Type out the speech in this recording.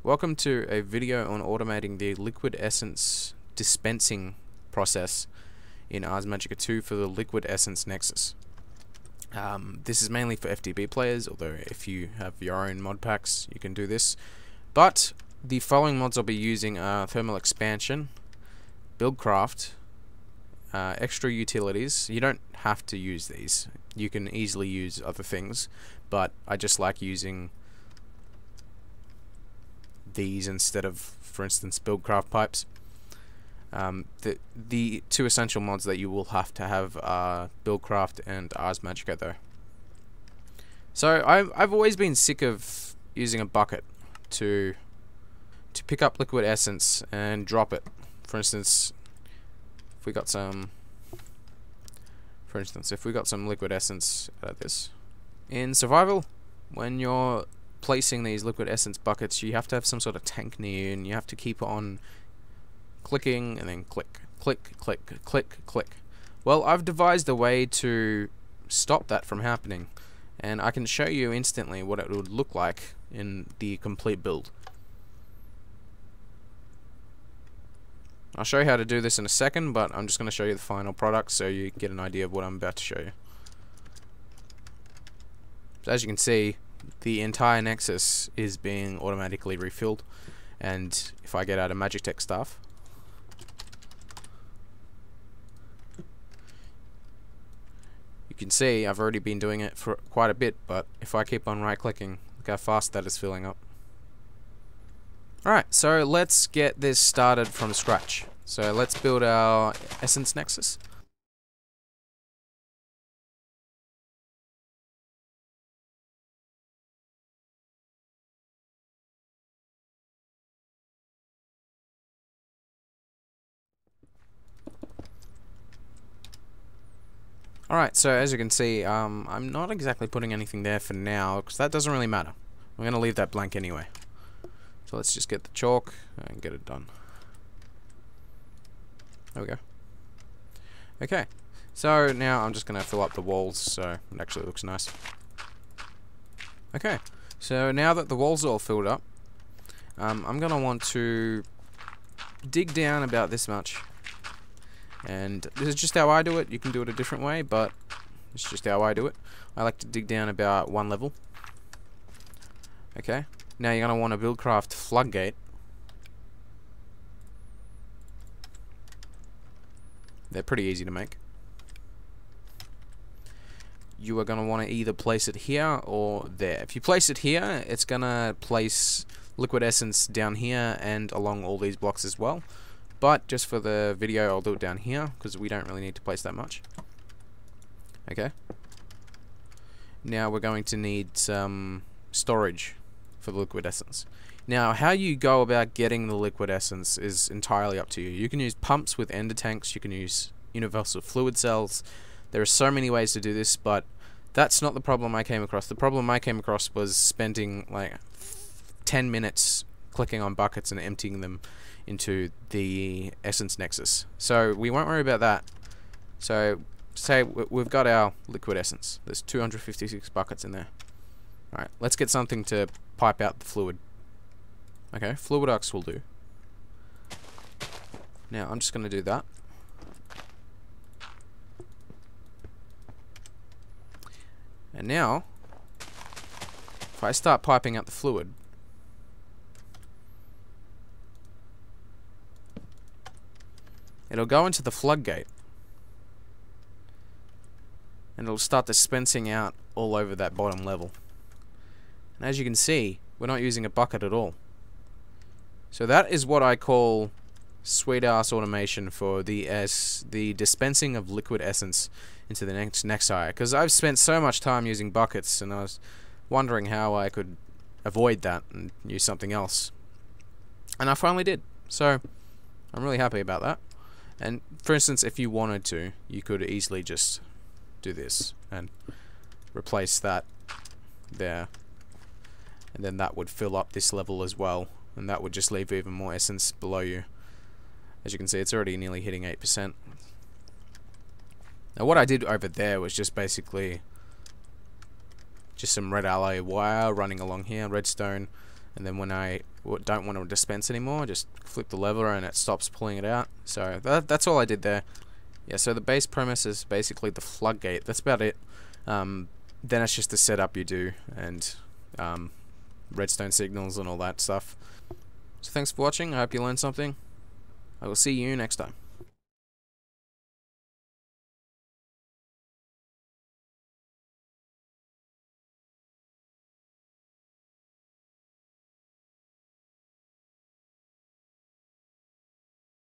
Welcome to a video on automating the liquid essence dispensing process in Ars Magica 2 for the liquid essence Nexus. This is mainly for FTB players, although if you have your own mod packs you can do this. But the following mods I'll be using are thermal expansion, buildcraft, extra utilities. You don't have to use these, you can easily use other things, but I just like using these instead of, for instance, buildcraft pipes. The two essential mods that you will have to have are buildcraft and Ars Magica though. So I've always been sick of using a bucket to pick up liquid essence and drop it. For instance, if we got some liquid essence out of this. In survival, when you're placing these liquid essence buckets, you have to have some sort of tank near you, and you have to keep on clicking and then click, click, click, click, click. Well, I've devised a way to stop that from happening, and I can show you instantly what it would look like in the complete build. I'll show you how to do this in a second, but I'm just going to show you the final product so you get an idea of what I'm about to show you. So as you can see, the entire Nexus is being automatically refilled, and if I get out of Magic stuff, you can see I've already been doing it for quite a bit, but if I keep on right clicking, look how fast that is filling up. Alright, so let's get this started from scratch. So let's build our Essence Nexus. Alright, so as you can see, I'm not exactly putting anything there for now, because that doesn't really matter. I'm going to leave that blank anyway. So let's just get the chalk and get it done. There we go. Okay, so now I'm just going to fill up the walls so it actually looks nice. Okay, so now that the walls are all filled up, I'm going to want to dig down about this much. And this is just how I do it. You can do it a different way, but it's just how I do it. I like to dig down about one level. Okay, now you're going to want a buildcraft floodgate. They're pretty easy to make. You are going to want to either place it here or there. If you place it here, it's going to place liquid essence down here and along all these blocks as well. But just for the video, I'll do it down here because we don't really need to place that much. Okay. Now we're going to need some storage for the liquid essence. Now, how you go about getting the liquid essence is entirely up to you. You can use pumps with ender tanks. You can use universal fluid cells. There are so many ways to do this, but that's not the problem I came across. The problem I came across was spending like 10 minutes clicking on buckets and emptying them into the Essence Nexus. So we won't worry about that. So say we've got our liquid essence. There's 256 buckets in there. Alright, let's get something to pipe out the fluid. Okay, fluid ducts will do. Now I'm just going to do that. And now, if I start piping out the fluid, it'll go into the floodgate, and it'll start dispensing out all over that bottom level. And as you can see, we're not using a bucket at all. So that is what I call sweet ass automation for the dispensing of liquid essence into the Nexus. Because I've spent so much time using buckets, and I was wondering how I could avoid that and use something else. And I finally did. So I'm really happy about that. And for instance, if you wanted to, you could easily just do this and replace that there, and then that would fill up this level as well, and that would just leave even more essence below you. As you can see, it's already nearly hitting 8%. Now what I did over there was just basically just some red alloy wire running along here, redstone, and then when I don't want to dispense anymore, just flip the lever and it stops pulling it out. So that's all I did there. Yeah, so the base premise is basically the floodgate. That's about it. Then it's just the setup you do, and redstone signals and all that stuff. So thanks for watching. I hope you learned something. I will see you next time.